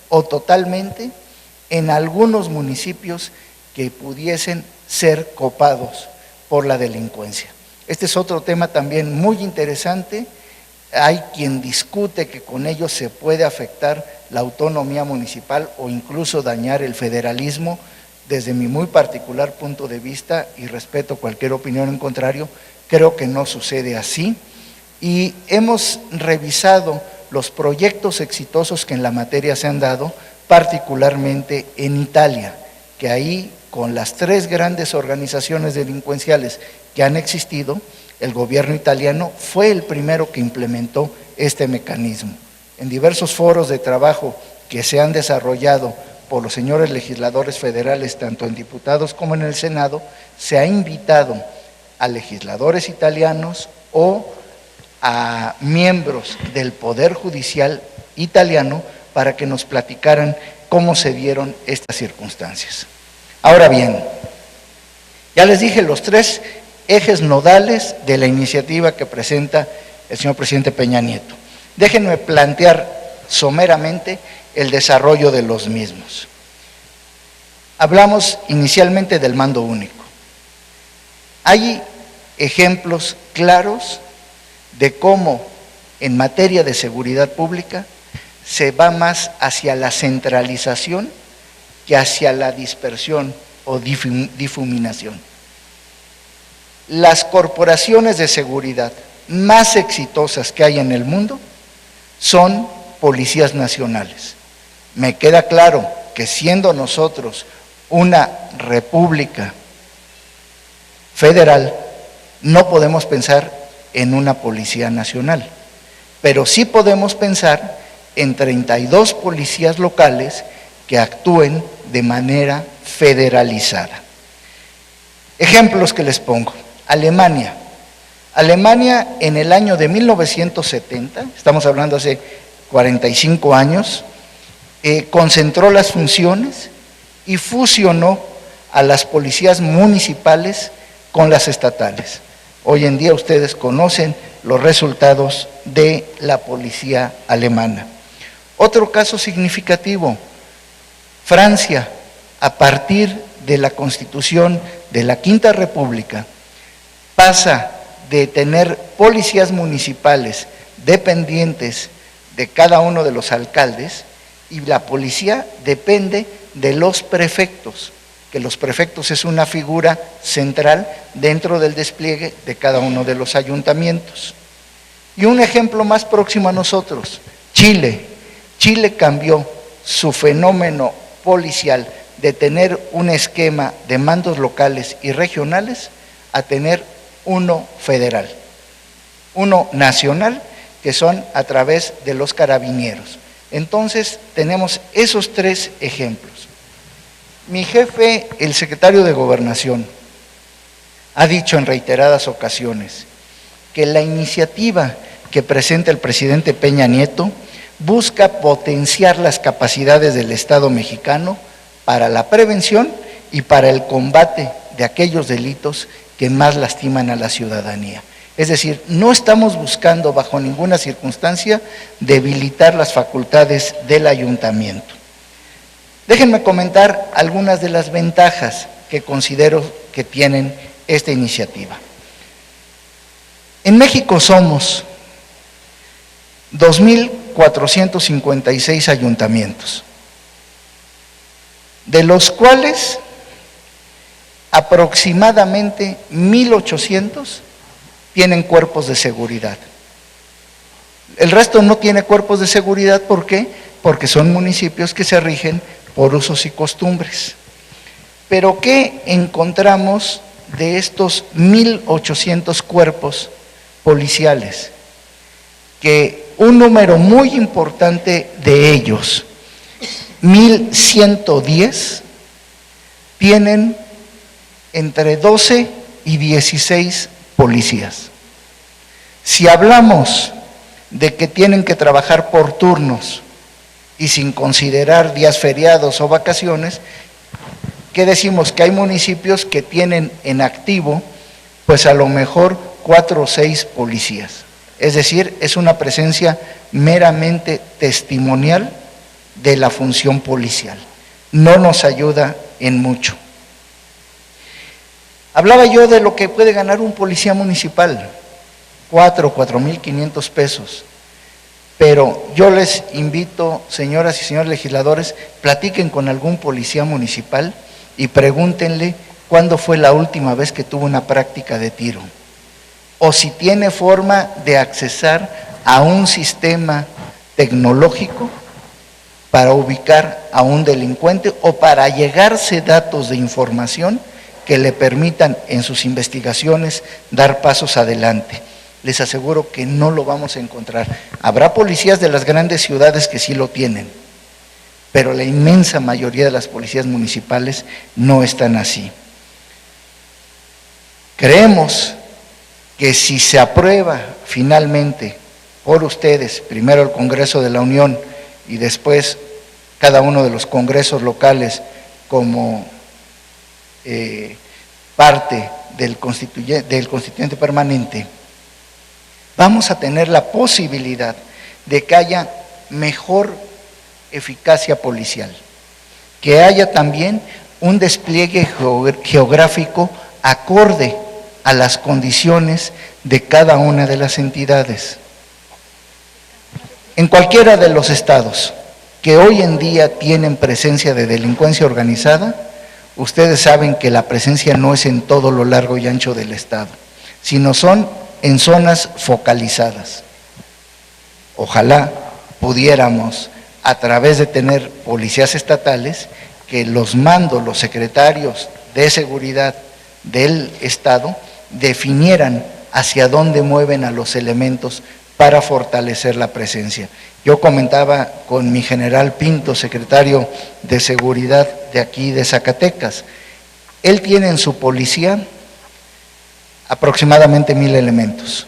o totalmente en algunos municipios que pudiesen ser copados por la delincuencia. Este es otro tema también muy interesante. Hay quien discute que con ello se puede afectar la autonomía municipal o incluso dañar el federalismo. Desde mi muy particular punto de vista, y respeto cualquier opinión en contrario, creo que no sucede así. Y hemos revisado los proyectos exitosos que en la materia se han dado, particularmente en Italia, que ahí con las 3 grandes organizaciones delincuenciales que han existido, el gobierno italiano fue el primero que implementó este mecanismo. En diversos foros de trabajo que se han desarrollado por los señores legisladores federales, tanto en diputados como en el Senado, se ha invitado a legisladores italianos o a miembros del Poder Judicial italiano para que nos platicaran cómo se dieron estas circunstancias. Ahora bien, ya les dije los 3 ejes nodales de la iniciativa que presenta el señor presidente Peña Nieto. Déjenme plantear someramente el desarrollo de los mismos. Hablamos inicialmente del mando único. Hay ejemplos claros de cómo en materia de seguridad pública se va más hacia la centralización que hacia la dispersión o difuminación. Las corporaciones de seguridad más exitosas que hay en el mundo son policías nacionales. Me queda claro que siendo nosotros una república federal, no podemos pensar en una policía nacional, pero sí podemos pensar en 32 policías locales que actúen de manera federalizada. Ejemplos que les pongo. Alemania en el año de 1970, estamos hablando hace 45 años, concentró las funciones y fusionó a las policías municipales con las estatales. Hoy en día ustedes conocen los resultados de la policía alemana. Otro caso significativo, Francia, a partir de la Constitución de la Quinta República, pasa de tener policías municipales dependientes de cada uno de los alcaldes y la policía depende de los prefectos, que los prefectos es una figura central dentro del despliegue de cada uno de los ayuntamientos. Y un ejemplo más próximo a nosotros, Chile. Chile cambió su fenómeno policial de tener un esquema de mandos locales y regionales a tener uno federal, uno nacional, que son a través de los carabineros. Entonces, tenemos esos 3 ejemplos. Mi jefe, el secretario de Gobernación, ha dicho en reiteradas ocasiones que la iniciativa que presenta el presidente Peña Nieto busca potenciar las capacidades del Estado mexicano para la prevención y para el combate de aquellos delitos que más lastiman a la ciudadanía. Es decir, no estamos buscando bajo ninguna circunstancia debilitar las facultades del ayuntamiento. Déjenme comentar algunas de las ventajas que considero que tienen esta iniciativa. En México somos 2,456 ayuntamientos, de los cuales aproximadamente 1,800 tienen cuerpos de seguridad. El resto no tiene cuerpos de seguridad, ¿por qué? Porque son municipios que se rigen por usos y costumbres. Pero ¿qué encontramos de estos 1,800 cuerpos policiales? Que un número muy importante de ellos, 1,110, tienen entre 12 y 16 policías. Si hablamos de que tienen que trabajar por turnos y sin considerar días feriados o vacaciones, ¿qué decimos? Que hay municipios que tienen en activo, pues a lo mejor 4 o 6 policías. Es decir, es una presencia meramente testimonial de la función policial. No nos ayuda en mucho. Hablaba yo de lo que puede ganar un policía municipal, 4,500 pesos. Pero yo les invito, señoras y señores legisladores, platiquen con algún policía municipal y pregúntenle cuándo fue la última vez que tuvo una práctica de tiro. O si tiene forma de accesar a un sistema tecnológico para ubicar a un delincuente o para llegarse datos de información que le permitan en sus investigaciones dar pasos adelante. Les aseguro que no lo vamos a encontrar. Habrá policías de las grandes ciudades que sí lo tienen, pero la inmensa mayoría de las policías municipales no están así. Creemos que si se aprueba finalmente por ustedes, primero el Congreso de la Unión y después cada uno de los congresos locales como parte del constituyente permanente, vamos a tener la posibilidad de que haya mejor eficacia policial, que haya también un despliegue geográfico acorde a las condiciones de cada una de las entidades. En cualquiera de los estados que hoy en día tienen presencia de delincuencia organizada, ustedes saben que la presencia no es en todo lo largo y ancho del estado, sino son en zonas focalizadas. Ojalá pudiéramos, a través de tener policías estatales, que los mandos, los secretarios de seguridad del estado definieran hacia dónde mueven a los elementos para fortalecer la presencia. Yo comentaba con mi general Pinto, secretario de seguridad de aquí de Zacatecas, él tiene en su policía aproximadamente 1,000 elementos.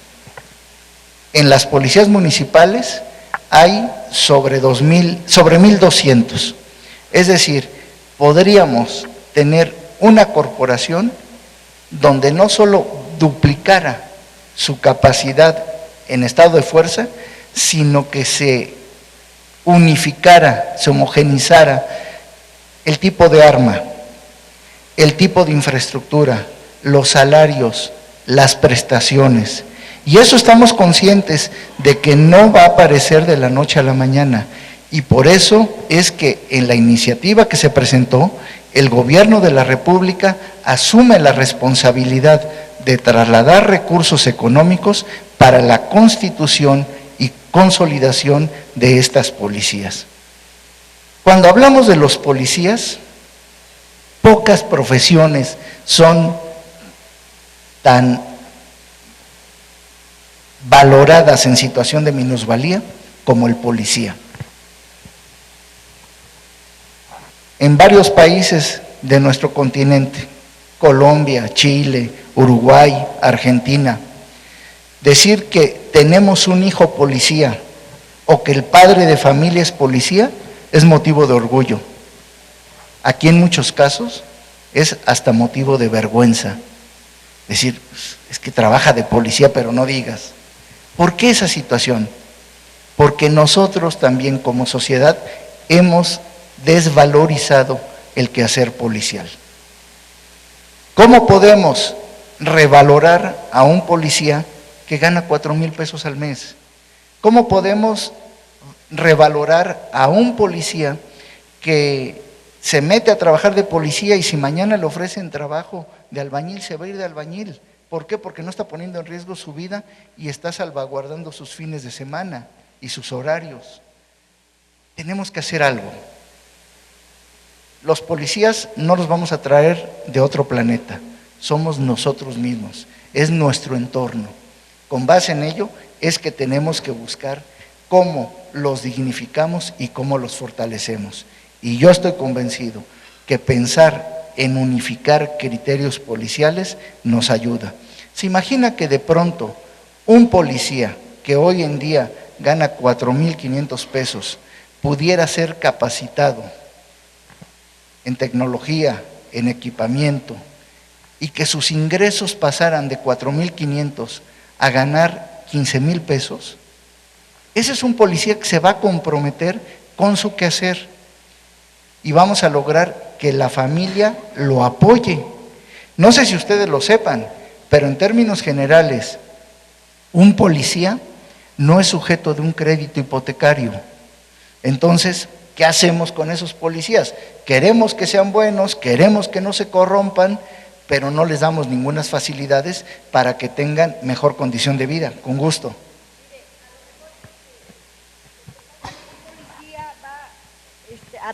En las policías municipales hay sobre 1,200. Es decir, podríamos tener una corporación donde no solo duplicara su capacidad en estado de fuerza, sino que se unificara, se homogenizara el tipo de arma, el tipo de infraestructura, los salarios, las prestaciones. Y eso estamos conscientes de que no va a aparecer de la noche a la mañana. Y por eso es que en la iniciativa que se presentó, el gobierno de la República asume la responsabilidad de trasladar recursos económicos para la constitución y consolidación de estas policías. Cuando hablamos de los policías, pocas profesiones son tan valoradas en situación de minusvalía como el policía. En varios países de nuestro continente, Colombia, Chile, Uruguay, Argentina, decir que tenemos un hijo policía o que el padre de familia es policía es motivo de orgullo. Aquí en muchos casos es hasta motivo de vergüenza. Decir, es que trabaja de policía, pero no digas. ¿Por qué esa situación? Porque nosotros también como sociedad hemos desvalorizado el quehacer policial. ¿Cómo podemos revalorar a un policía que gana 4,000 pesos al mes? ¿Cómo podemos revalorar a un policía que se mete a trabajar de policía y si mañana le ofrecen trabajo de albañil, se va a ir de albañil? ¿Por qué? Porque no está poniendo en riesgo su vida y está salvaguardando sus fines de semana y sus horarios. Tenemos que hacer algo. Los policías no los vamos a traer de otro planeta, somos nosotros mismos, es nuestro entorno. Con base en ello es que tenemos que buscar cómo los dignificamos y cómo los fortalecemos. Y yo estoy convencido que pensar en unificar criterios policiales nos ayuda. ¿Se imagina que de pronto un policía que hoy en día gana 4,500 pesos pudiera ser capacitado en tecnología, en equipamiento, y que sus ingresos pasaran de 4,500 a ganar 15,000 pesos? Ese es un policía que se va a comprometer con su quehacer y vamos a lograr que la familia lo apoye. No sé si ustedes lo sepan, pero en términos generales, un policía no es sujeto de un crédito hipotecario. Entonces, ¿qué hacemos con esos policías? Queremos que sean buenos, queremos que no se corrompan, pero no les damos ninguna facilidades para que tengan mejor condición de vida. Con gusto.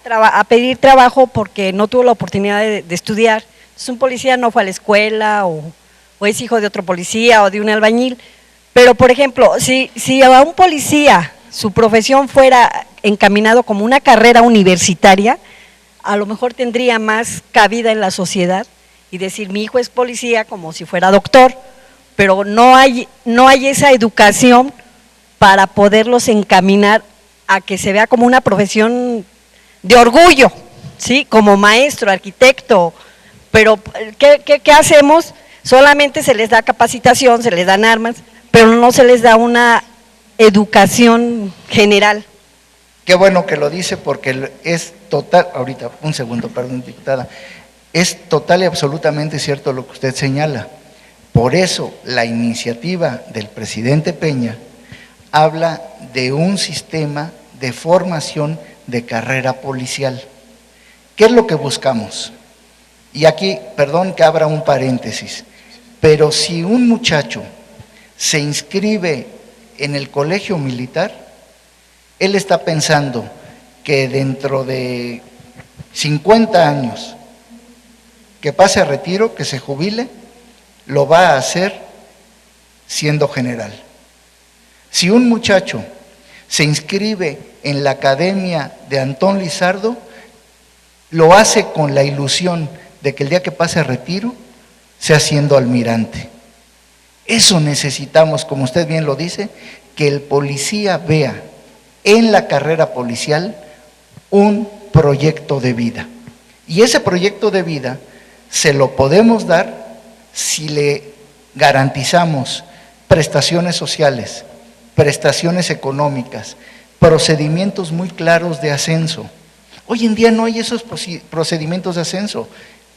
A pedir trabajo porque no tuvo la oportunidad de estudiar. Entonces, un policía no fue a la escuela o es hijo de otro policía o de un albañil. Pero, por ejemplo, si a un policía su profesión fuera encaminado como una carrera universitaria, a lo mejor tendría más cabida en la sociedad y decir, mi hijo es policía como si fuera doctor, pero no hay esa educación para poderlos encaminar a que se vea como una profesión de orgullo, ¿sí? Como maestro, arquitecto, pero ¿qué hacemos? Solamente se les da capacitación, se les dan armas, pero no se les da una educación general. Qué bueno que lo dice porque es total, ahorita, un segundo, perdón, diputada, es total y absolutamente cierto lo que usted señala. Por eso la iniciativa del presidente Peña habla de un sistema de formación de carrera policial. ¿Qué es lo que buscamos? Y aquí, perdón que abra un paréntesis, pero si un muchacho se inscribe en el colegio militar, él está pensando que dentro de 50 años que pase a retiro, que se jubile, lo va a hacer siendo general. Si un muchacho se inscribe en la academia de Antón Lizardo, lo hace con la ilusión de que el día que pase a retiro sea siendo almirante. Eso necesitamos, como usted bien lo dice, que el policía vea en la carrera policial un proyecto de vida. Y ese proyecto de vida se lo podemos dar si le garantizamos prestaciones sociales, prestaciones económicas, procedimientos muy claros de ascenso. Hoy en día no hay esos procedimientos de ascenso.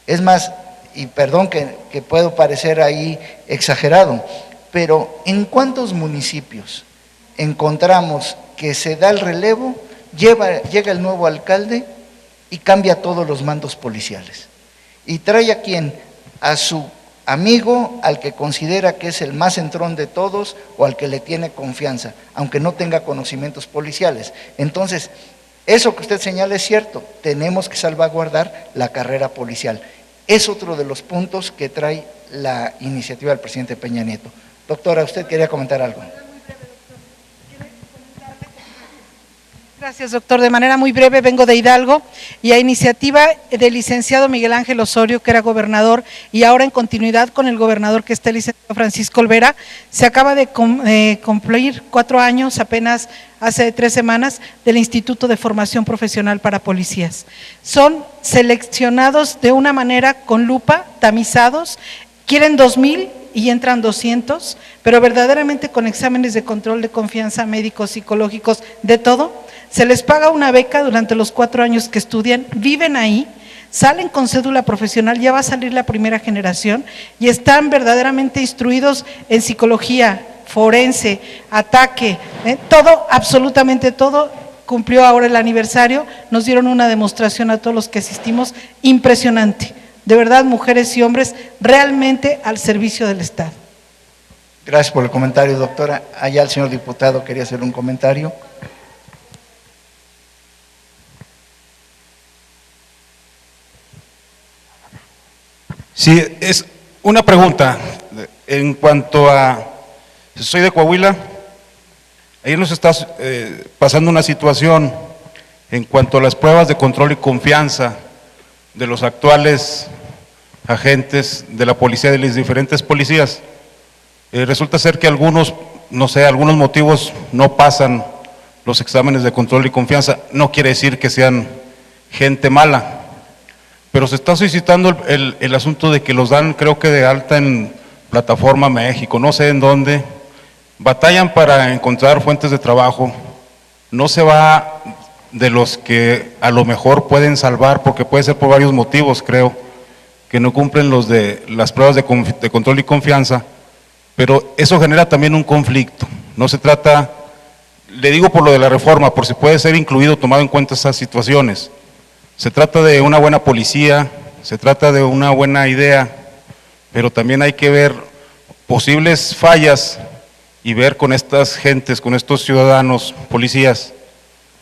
Es más, y perdón que puedo parecer ahí exagerado, pero ¿en cuántos municipios encontramos que se da el relevo, llega el nuevo alcalde y cambia todos los mandos policiales? ¿Y trae a quién? A su amigo, al que considera que es el más entrón de todos o al que le tiene confianza, aunque no tenga conocimientos policiales. Entonces, eso que usted señala es cierto, tenemos que salvaguardar la carrera policial. Es otro de los puntos que trae la iniciativa del presidente Peña Nieto. Doctora, ¿usted quería comentar algo? Gracias, doctor. De manera muy breve, vengo de Hidalgo y a iniciativa del licenciado Miguel Ángel Osorio, que era gobernador, y ahora en continuidad con el gobernador que está el licenciado Francisco Olvera, se acaba de cumplir 4 años, apenas hace 3 semanas, del Instituto de Formación Profesional para Policías. Son seleccionados de una manera con lupa, tamizados, quieren 2,000 y entran 200, pero verdaderamente con exámenes de control de confianza, médicos, psicológicos, de todo. Se les paga una beca durante los 4 años que estudian, viven ahí, salen con cédula profesional, ya va a salir la primera generación y están verdaderamente instruidos en psicología, forense, ataque, todo, absolutamente todo. Cumplió ahora el aniversario, nos dieron una demostración a todos los que asistimos, impresionante. De verdad, mujeres y hombres realmente al servicio del Estado. Gracias por el comentario, doctora. Allá el señor diputado quería hacer un comentario. Sí, es una pregunta en cuanto a, soy de Coahuila, ahí nos está pasando una situación en cuanto a las pruebas de control y confianza de los actuales agentes de la policía, de las diferentes policías. Resulta ser que algunos, no sé, algunos motivos no pasan los exámenes de control y confianza. No quiere decir que sean gente mala, pero se está suscitando el asunto de que los dan, creo que de alta en Plataforma México, no sé en dónde, batallan para encontrar fuentes de trabajo, no se va de los que a lo mejor pueden salvar, porque puede ser por varios motivos, creo, que no cumplen los de las pruebas de control y confianza, pero eso genera también un conflicto. No se trata, le digo por lo de la reforma, por si puede ser incluido, tomado en cuenta esas situaciones. Se trata de una buena policía, se trata de una buena idea, pero también hay que ver posibles fallas y ver con estas gentes, con estos ciudadanos, policías,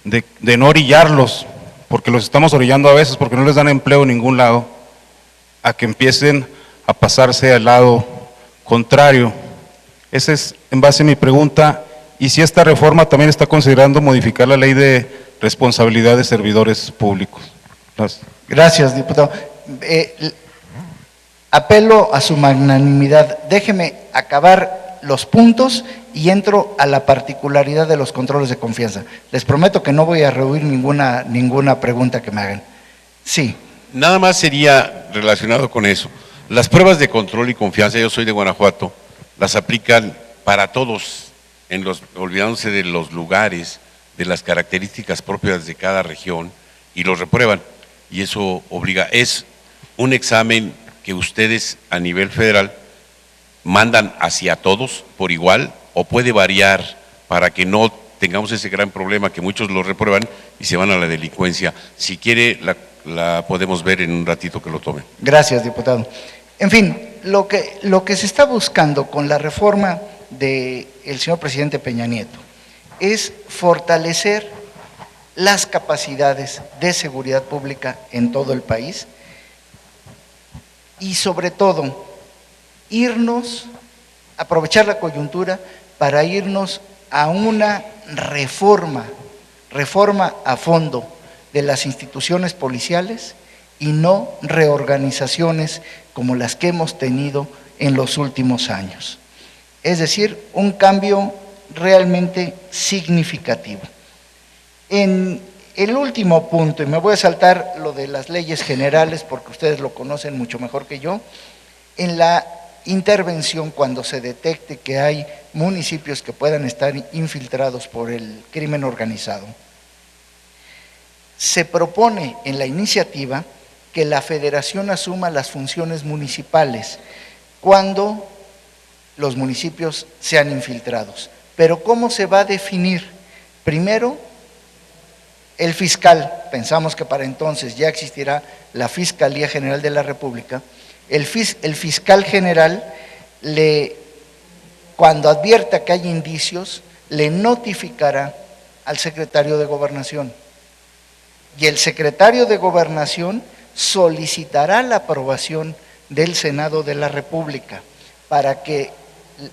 de no orillarlos, porque los estamos orillando a veces porque no les dan empleo en ningún lado, a que empiecen a pasarse al lado contrario. Esa es en base a mi pregunta, y si esta reforma también está considerando modificar la ley de responsabilidad de servidores públicos. Gracias. Gracias, diputado. Apelo a su magnanimidad. Déjeme acabar los puntos y entro a la particularidad de los controles de confianza. Les prometo que no voy a rehuir ninguna pregunta que me hagan. Sí. Nada más sería relacionado con eso. Las pruebas de control y confianza, yo soy de Guanajuato, las aplican para todos, olvidándose de los lugares, de las características propias de cada región, y los reprueban. Y eso obliga, es un examen que ustedes a nivel federal mandan hacia todos por igual, o puede variar para que no tengamos ese gran problema que muchos lo reprueban y se van a la delincuencia. Si quiere, la podemos ver en un ratito que lo tomen. Gracias, diputado. En fin, lo que se está buscando con la reforma del señor presidente Peña Nieto es fortalecer las capacidades de seguridad pública en todo el país y sobre todo aprovechar la coyuntura para irnos a una reforma a fondo de las instituciones policiales y no reorganizaciones como las que hemos tenido en los últimos años. Es decir, un cambio realmente significativo. En el último punto, y me voy a saltar lo de las leyes generales porque ustedes lo conocen mucho mejor que yo, en la intervención cuando se detecte que hay municipios que puedan estar infiltrados por el crimen organizado. Se propone en la iniciativa que la federación asuma las funciones municipales cuando los municipios sean infiltrados. Pero ¿cómo se va a definir? Primero, el fiscal, pensamos que para entonces ya existirá la Fiscalía General de la República. El fiscal general, cuando advierta que hay indicios, le notificará al secretario de Gobernación. Y el secretario de Gobernación solicitará la aprobación del Senado de la República para que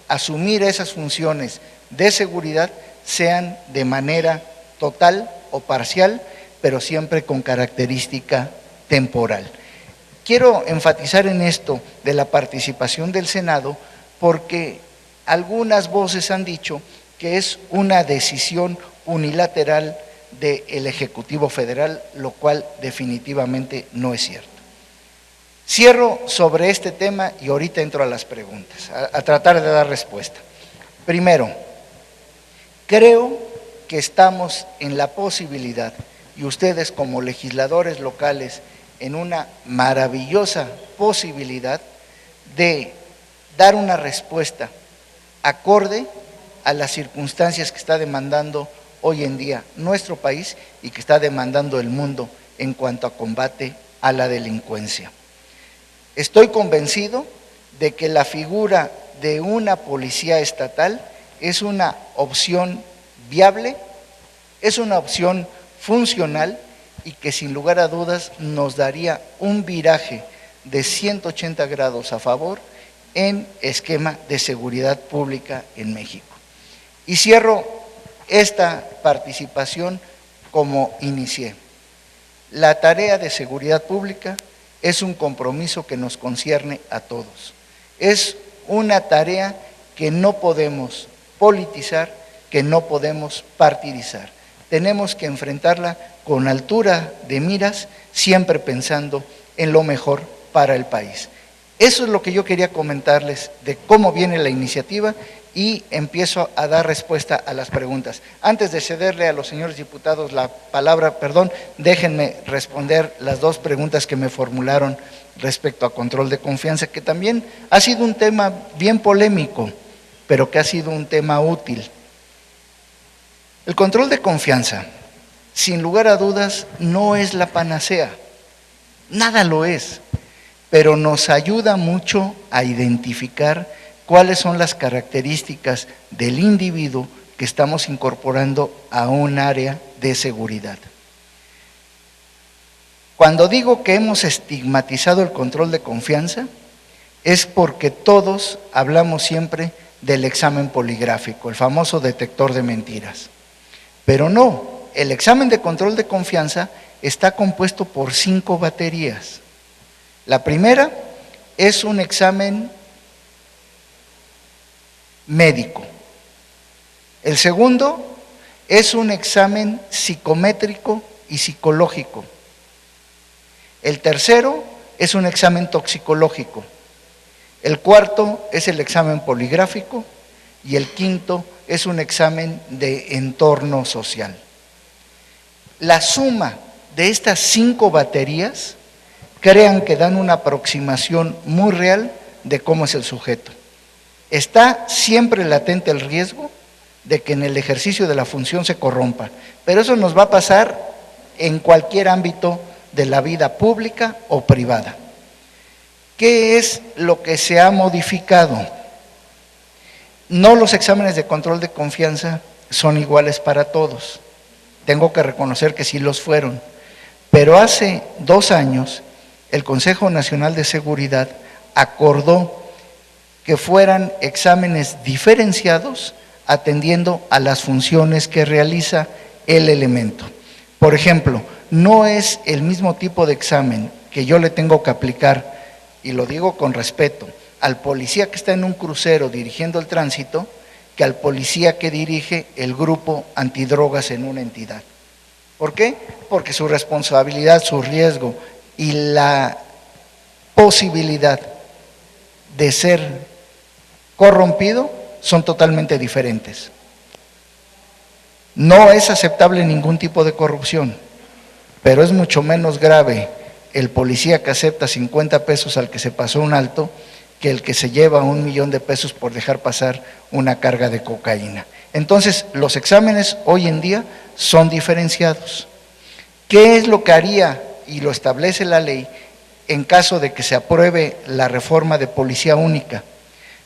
asumir esas funciones de seguridad sean de manera total o parcial, pero siempre con característica temporal. Quiero enfatizar en esto de la participación del Senado porque algunas voces han dicho que es una decisión unilateral del Ejecutivo Federal, lo cual definitivamente no es cierto. Cierro sobre este tema y ahorita entro a las preguntas, a tratar de dar respuesta. Primero, creo que estamos en la posibilidad, y ustedes como legisladores locales, en una maravillosa posibilidad de dar una respuesta acorde a las circunstancias que está demandando hoy en día nuestro país y que está demandando el mundo en cuanto a combate a la delincuencia. Estoy convencido de que la figura de una policía estatal es una opción viable, es una opción funcional y que sin lugar a dudas nos daría un viraje de 180 grados a favor en esquema de seguridad pública en México. Y cierro esta participación como inicié. La tarea de seguridad pública es un compromiso que nos concierne a todos. Es una tarea que no podemos politizar, que no podemos partidizar. Tenemos que enfrentarla con altura de miras, siempre pensando en lo mejor para el país. Eso es lo que yo quería comentarles de cómo viene la iniciativa y empiezo a dar respuesta a las preguntas. Antes de cederle a los señores diputados la palabra, déjenme responder las dos preguntas que me formularon respecto a control de confianza, que también ha sido un tema bien polémico, pero que ha sido un tema útil. El control de confianza, sin lugar a dudas, no es la panacea, nada lo es, pero nos ayuda mucho a identificar cuáles son las características del individuo que estamos incorporando a un área de seguridad. Cuando digo que hemos estigmatizado el control de confianza, es porque todos hablamos siempre del examen poligráfico, el famoso detector de mentiras. Pero no, el examen de control de confianza está compuesto por 5 baterías. La primera es un examen médico. El segundo es un examen psicométrico y psicológico. El tercero es un examen toxicológico. El cuarto es el examen poligráfico y el quinto es un examen de entorno social. La suma de estas 5 baterías, crean que dan una aproximación muy real de cómo es el sujeto. Está siempre latente el riesgo de que en el ejercicio de la función se corrompa, pero eso nos va a pasar en cualquier ámbito de la vida pública o privada. ¿Qué es lo que se ha modificado? No los exámenes de control de confianza son iguales para todos. Tengo que reconocer que sí los fueron, pero hace 2 años el Consejo Nacional de Seguridad acordó que fueran exámenes diferenciados atendiendo a las funciones que realiza el elemento. Por ejemplo, no es el mismo tipo de examen que yo le tengo que aplicar, y lo digo con respeto, al policía que está en un crucero dirigiendo el tránsito, que al policía que dirige el grupo antidrogas en una entidad. ¿Por qué? Porque su responsabilidad, su riesgo y la posibilidad de ser corrompido son totalmente diferentes. No es aceptable ningún tipo de corrupción, pero es mucho menos grave el policía que acepta 50 pesos al que se pasó un alto que el que se lleva 1 millón de pesos por dejar pasar una carga de cocaína. Entonces, los exámenes hoy en día son diferenciados. ¿Qué es lo que haría, y lo establece la ley, en caso de que se apruebe la reforma de policía única?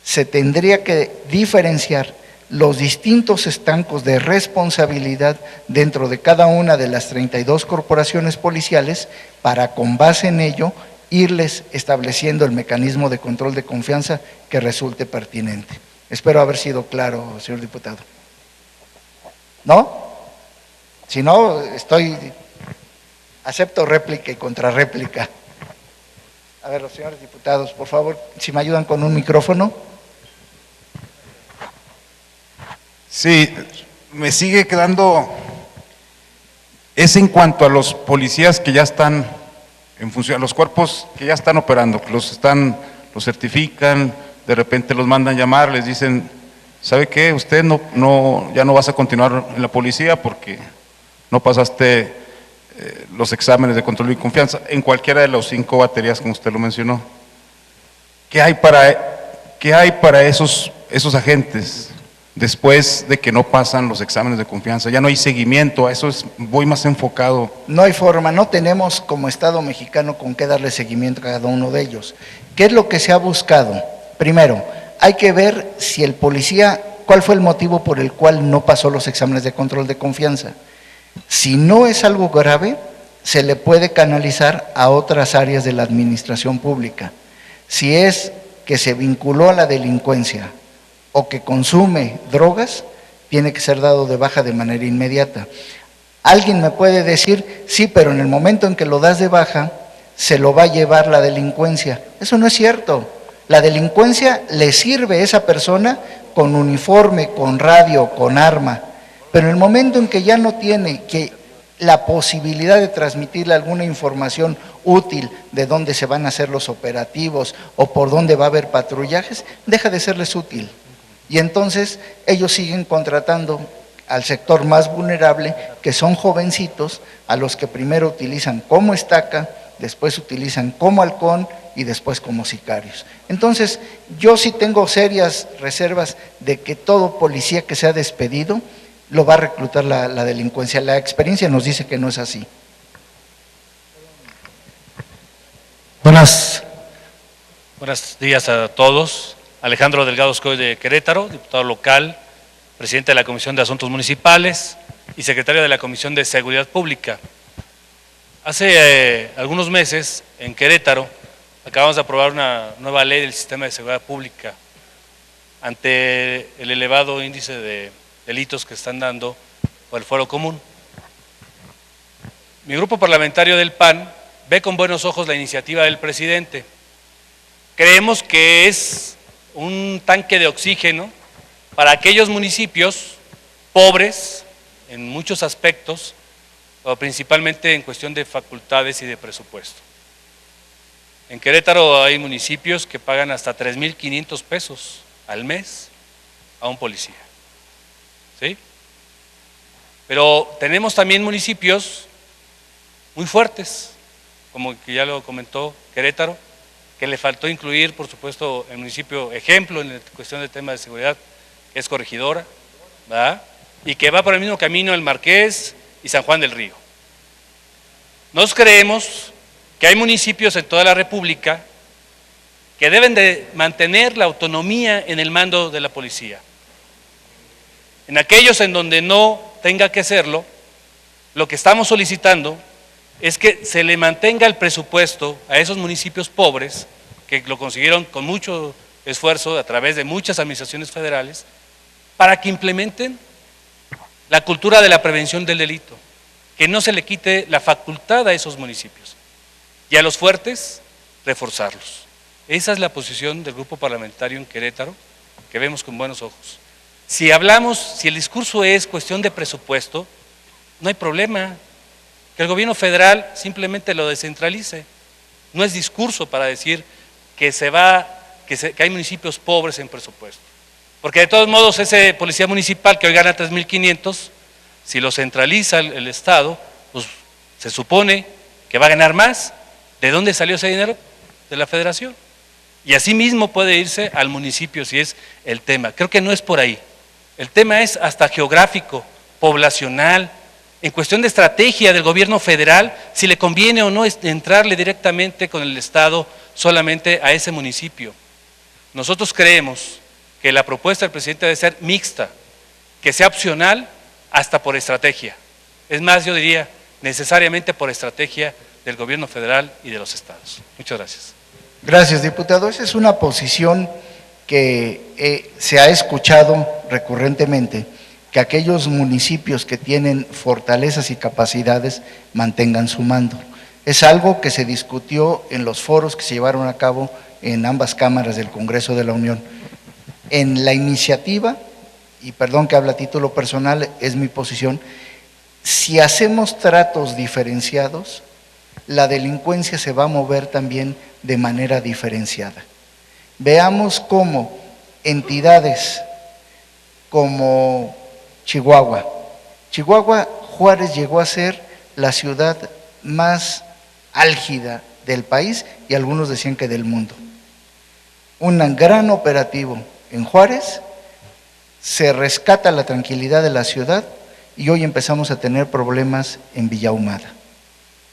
Se tendría que diferenciar los distintos estancos de responsabilidad dentro de cada una de las 32 corporaciones policiales para, con base en ello, irles estableciendo el mecanismo de control de confianza que resulte pertinente. Espero haber sido claro, señor diputado. ¿No? Si no, acepto réplica y contrarréplica. A ver, los señores diputados, por favor, si me ayudan con un micrófono. Sí, me sigue quedando, es en cuanto a los policías que ya están en función, los cuerpos que ya están operando, que los certifican, de repente los mandan llamar, les dicen, ¿sabe qué? Usted ya no vas a continuar en la policía porque no pasaste los exámenes de control y confianza en cualquiera de las 5 baterías como usted lo mencionó. ¿Qué hay para esos agentes después de que no pasan los exámenes de confianza? Ya no hay seguimiento, a eso voy más enfocado. No hay forma, no tenemos como Estado mexicano con qué darle seguimiento a cada uno de ellos. ¿Qué es lo que se ha buscado? Primero, hay que ver si el policía, cuál fue el motivo por el cual no pasó los exámenes de control de confianza. Si no es algo grave, se le puede canalizar a otras áreas de la administración pública. Si es que se vinculó a la delincuencia o que consume drogas, tiene que ser dado de baja de manera inmediata. Alguien me puede decir, sí, pero en el momento en que lo das de baja, se lo va a llevar la delincuencia. Eso no es cierto. La delincuencia le sirve a esa persona con uniforme, con radio, con arma, pero en el momento en que ya no tiene la posibilidad de transmitirle alguna información útil de dónde se van a hacer los operativos o por dónde va a haber patrullajes, deja de serles útil. Y entonces ellos siguen contratando al sector más vulnerable, que son jovencitos, a los que primero utilizan como estaca, después utilizan como halcón y después como sicarios. Entonces, yo sí tengo serias reservas de que todo policía que sea despedido lo va a reclutar la delincuencia. La experiencia nos dice que no es así. Buenos días a todos. Alejandro Delgado Escoy de Querétaro, diputado local, presidente de la Comisión de Asuntos Municipales y secretario de la Comisión de Seguridad Pública. Hace algunos meses, en Querétaro, acabamos de aprobar una nueva ley del sistema de seguridad pública ante el elevado índice de delitos que están dando por el fuero común. Mi grupo parlamentario del PAN ve con buenos ojos la iniciativa del presidente. Creemos que es un tanque de oxígeno para aquellos municipios pobres en muchos aspectos, o principalmente en cuestión de facultades y de presupuesto. En Querétaro hay municipios que pagan hasta 3,500 pesos al mes a un policía, ¿sí? Pero tenemos también municipios muy fuertes, como que ya lo comentó Querétaro, que le faltó incluir, por supuesto, el municipio ejemplo en la cuestión del tema de seguridad, que es Corregidora, ¿verdad? Y que va por el mismo camino el Marqués y San Juan del Río. Nos creemos que hay municipios en toda la República que deben de mantener la autonomía en el mando de la policía. En aquellos en donde no tenga que hacerlo, lo que estamos solicitando es que se le mantenga el presupuesto a esos municipios pobres, que lo consiguieron con mucho esfuerzo a través de muchas administraciones federales, para que implementen la cultura de la prevención del delito, que no se le quite la facultad a esos municipios, y a los fuertes, reforzarlos. Esa es la posición del grupo parlamentario en Querétaro, que vemos con buenos ojos. Si el discurso es cuestión de presupuesto, no hay problema. Que el gobierno federal simplemente lo descentralice. No es discurso para decir que que hay municipios pobres en presupuesto. Porque de todos modos ese policía municipal que hoy gana 3,500, si lo centraliza el Estado, pues se supone que va a ganar más. ¿De dónde salió ese dinero? De la federación. Y así mismo puede irse al municipio si es el tema. Creo que no es por ahí. El tema es hasta geográfico, poblacional, en cuestión de estrategia del gobierno federal, si le conviene o no entrarle directamente con el Estado solamente a ese municipio. Nosotros creemos que la propuesta del presidente debe ser mixta, que sea opcional hasta por estrategia. Es más, yo diría, necesariamente por estrategia del gobierno federal y de los estados. Muchas gracias. Gracias, diputado. Esa es una posición que se ha escuchado recurrentemente, que aquellos municipios que tienen fortalezas y capacidades mantengan su mando. Es algo que se discutió en los foros que se llevaron a cabo en ambas cámaras del Congreso de la Unión. En la iniciativa, y perdón que hable a título personal, es mi posición, si hacemos tratos diferenciados, la delincuencia se va a mover también de manera diferenciada. Veamos cómo entidades como Chihuahua, Juárez llegó a ser la ciudad más álgida del país y algunos decían que del mundo. Un gran operativo en Juárez, se rescata la tranquilidad de la ciudad y hoy empezamos a tener problemas en Villa Ahumada.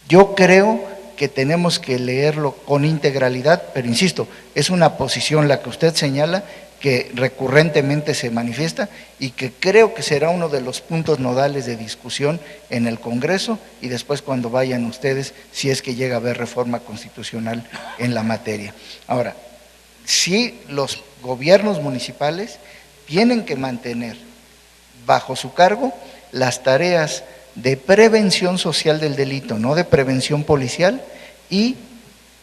Yo creo que tenemos que leerlo con integralidad, pero insisto, es una posición la que usted señala que recurrentemente se manifiesta y que creo que será uno de los puntos nodales de discusión en el Congreso y después cuando vayan ustedes, si es que llega a haber reforma constitucional en la materia. Ahora, sí, los gobiernos municipales tienen que mantener bajo su cargo las tareas de prevención social del delito, no de prevención policial, y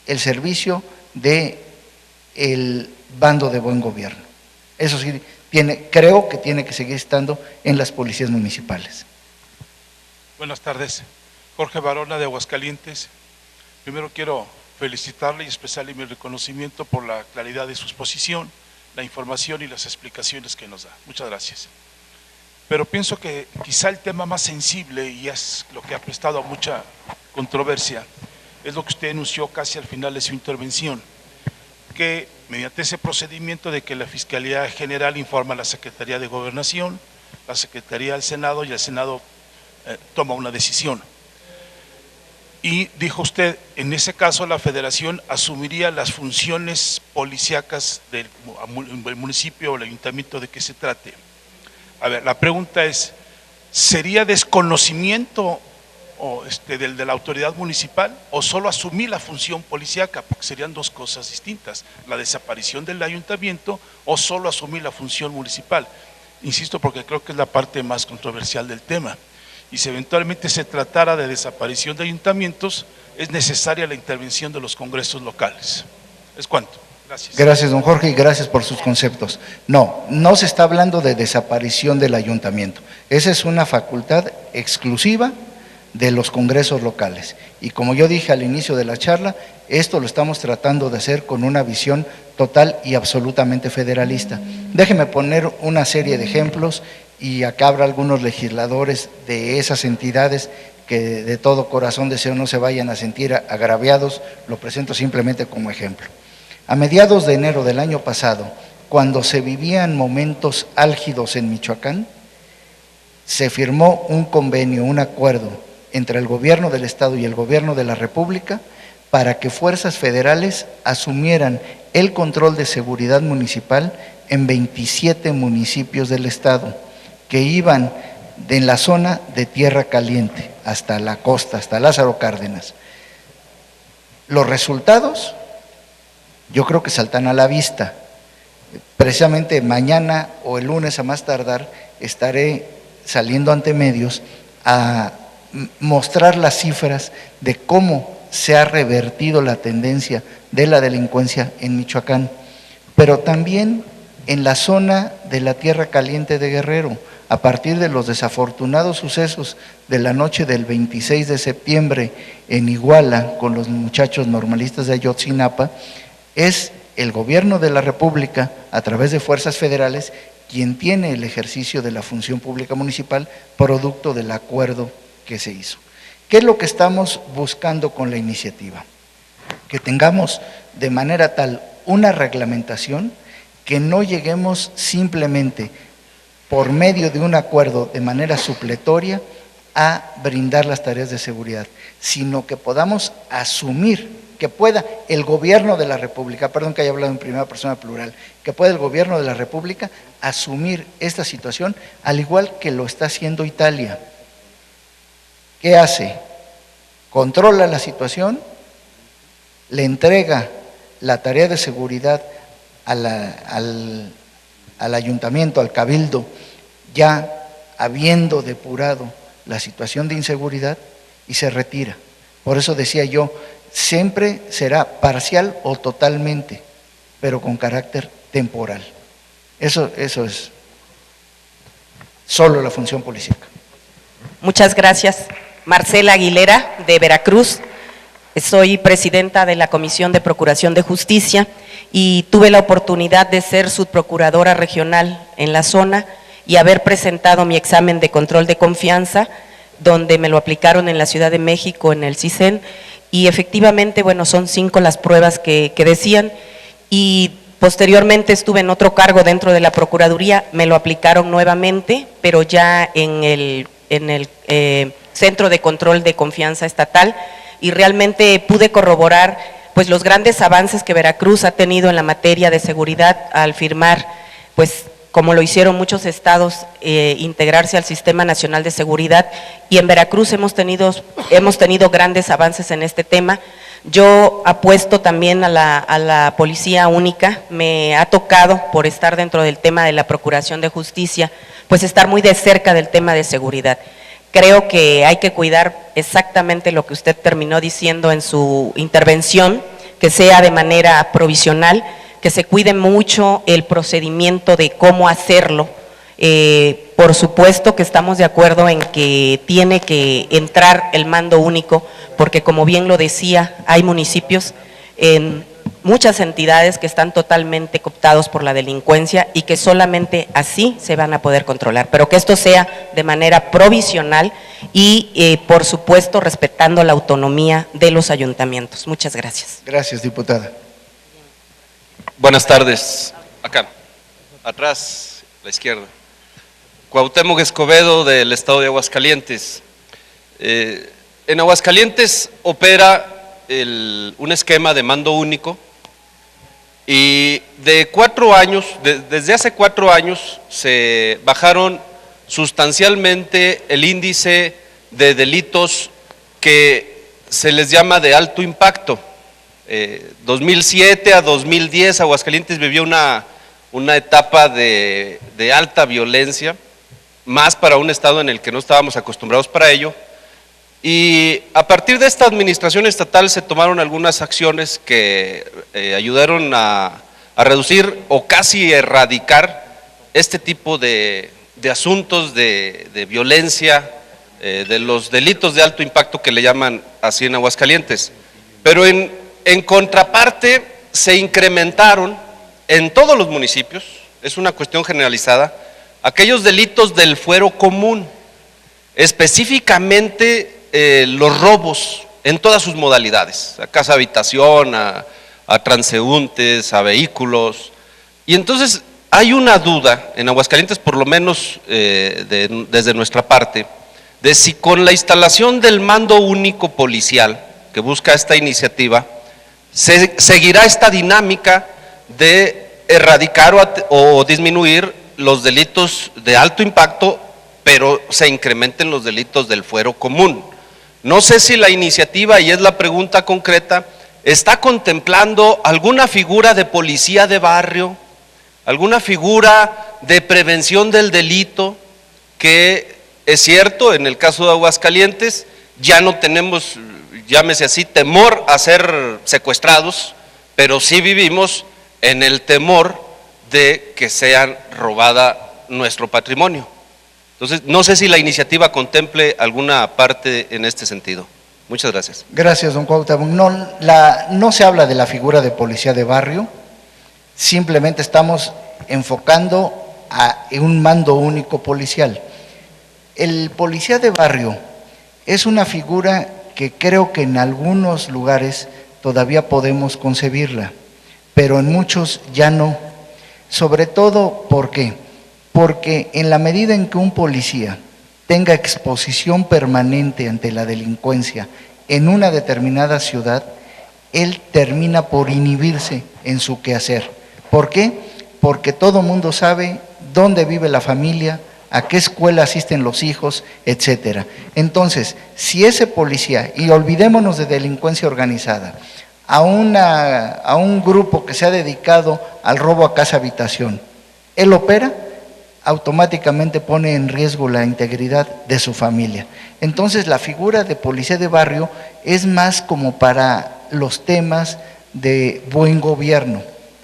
el servicio del bando de buen gobierno. Eso sí, creo que tiene que seguir estando en las policías municipales. Buenas tardes. Jorge Barona de Aguascalientes. Primero quiero felicitarle y expresarle mi reconocimiento por la claridad de su exposición la información y las explicaciones que nos da. Muchas gracias. Pero pienso que quizá el tema más sensible, y es lo que ha prestado a mucha controversia, es lo que usted anunció casi al final de su intervención, que mediante ese procedimiento de que la Fiscalía General informa a la Secretaría de Gobernación, la Secretaría del Senado y el Senado toma una decisión. Y dijo usted, en ese caso la Federación asumiría las funciones policíacas del municipio o el ayuntamiento de que se trate. A ver, la pregunta es, ¿sería desconocimiento de la autoridad municipal o solo asumir la función policíaca? Porque serían dos cosas distintas, la desaparición del ayuntamiento o solo asumir la función municipal. Insisto, porque creo que es la parte más controversial del tema. Y si eventualmente se tratara de desaparición de ayuntamientos, es necesaria la intervención de los congresos locales. ¿Es cuánto? Gracias. Gracias, don Jorge, y gracias por sus conceptos. No, no se está hablando de desaparición del ayuntamiento. Esa es una facultad exclusiva de los congresos locales. Y como yo dije al inicio de la charla, esto lo estamos tratando de hacer con una visión total y absolutamente federalista. Déjeme poner una serie de ejemplos y acá habrá algunos legisladores de esas entidades que de todo corazón deseo no se vayan a sentir agraviados, lo presento simplemente como ejemplo. A mediados de enero del año pasado, cuando se vivían momentos álgidos en Michoacán, se firmó un convenio, un acuerdo entre el gobierno del Estado y el gobierno de la República para que fuerzas federales asumieran el control de seguridad municipal en 27 municipios del Estado, que iban en la zona de Tierra Caliente hasta la costa, hasta Lázaro Cárdenas. Los resultados, yo creo que saltan a la vista. Precisamente mañana o el lunes a más tardar estaré saliendo ante medios a mostrar las cifras de cómo se ha revertido la tendencia de la delincuencia en Michoacán, pero también en la zona de la Tierra Caliente de Guerrero, a partir de los desafortunados sucesos de la noche del 26 de septiembre en Iguala con los muchachos normalistas de Ayotzinapa, es el gobierno de la República, a través de fuerzas federales, quien tiene el ejercicio de la función pública municipal, producto del acuerdo que se hizo. ¿Qué es lo que estamos buscando con la iniciativa? Que tengamos de manera tal una reglamentación que no lleguemos simplemente por medio de un acuerdo de manera supletoria a brindar las tareas de seguridad, sino que podamos asumir, que pueda el gobierno de la República, perdón que haya hablado en primera persona plural, que pueda el gobierno de la República asumir esta situación, al igual que lo está haciendo Italia. ¿Qué hace? Controla la situación, le entrega la tarea de seguridad al ayuntamiento, al cabildo, ya habiendo depurado la situación de inseguridad, y se retira. Por eso decía yo, siempre será parcial o totalmente, pero con carácter temporal. Eso es solo la función policíaca. Muchas gracias. Marcela Aguilera, de Veracruz. Soy presidenta de la Comisión de Procuración de Justicia y tuve la oportunidad de ser subprocuradora regional en la zona y haber presentado mi examen de control de confianza, donde me lo aplicaron en la Ciudad de México, en el CISEN, y efectivamente, bueno, son 5 las pruebas que decían, y posteriormente estuve en otro cargo dentro de la Procuraduría, me lo aplicaron nuevamente, pero ya en el Centro de Control de Confianza Estatal, y realmente pude corroborar pues los grandes avances que Veracruz ha tenido en la materia de seguridad al firmar, pues como lo hicieron muchos estados, integrarse al Sistema Nacional de Seguridad, y en Veracruz hemos tenido grandes avances en este tema. Yo apuesto también a la Policía Única, me ha tocado, por estar dentro del tema de la Procuración de Justicia, pues estar muy de cerca del tema de seguridad. Creo que hay que cuidar exactamente lo que usted terminó diciendo en su intervención, que sea de manera provisional, que se cuide mucho el procedimiento de cómo hacerlo. Por supuesto que estamos de acuerdo en que tiene que entrar el mando único, porque como bien lo decía, hay municipios muchas entidades que están totalmente cooptados por la delincuencia y que solamente así se van a poder controlar, pero que esto sea de manera provisional y por supuesto respetando la autonomía de los ayuntamientos. Muchas gracias. Gracias, diputada. Buenas tardes. Acá, atrás, a la izquierda. Cuauhtémoc Escobedo, del estado de Aguascalientes. En Aguascalientes opera un esquema de mando único y desde hace 4 años se bajaron sustancialmente el índice de delitos que se les llama de alto impacto. 2007 a 2010 Aguascalientes vivió una etapa de alta violencia, más para un estado en el que no estábamos acostumbrados para ello, y a partir de esta administración estatal se tomaron algunas acciones que ayudaron a reducir o casi erradicar este tipo de asuntos de violencia, de los delitos de alto impacto que le llaman así en Aguascalientes. Pero en contraparte se incrementaron en todos los municipios, es una cuestión generalizada, aquellos delitos del fuero común, específicamente los robos en todas sus modalidades, a casa habitación, a transeúntes, a vehículos. Y entonces hay una duda en Aguascalientes, por lo menos desde nuestra parte, de si con la instalación del mando único policial que busca esta iniciativa, se seguirá esta dinámica de erradicar o disminuir los delitos de alto impacto, pero se incrementen los delitos del fuero común. No sé si la iniciativa, y es la pregunta concreta, está contemplando alguna figura de policía de barrio, alguna figura de prevención del delito, que es cierto, en el caso de Aguascalientes, ya no tenemos, llámese así, temor a ser secuestrados, pero sí vivimos en el temor de que sea robada nuestro patrimonio. Entonces, no sé si la iniciativa contemple alguna parte en este sentido. Muchas gracias. Gracias, don Cuauhtémoc. No se habla de la figura de policía de barrio, simplemente estamos enfocando a un mando único policial. El policía de barrio es una figura que creo que en algunos lugares todavía podemos concebirla, pero en muchos ya no. Sobre todo, ¿por qué? Porque en la medida en que un policía tenga exposición permanente ante la delincuencia en una determinada ciudad, él termina por inhibirse en su quehacer. ¿Por qué? Porque todo mundo sabe dónde vive la familia, a qué escuela asisten los hijos, etcétera. Entonces, si ese policía, y olvidémonos de delincuencia organizada, a un grupo que se ha dedicado al robo a casa habitación, él opera, automáticamente pone en riesgo la integridad de su familia. Entonces la figura de policía de barrio es más como para los temas de buen gobierno,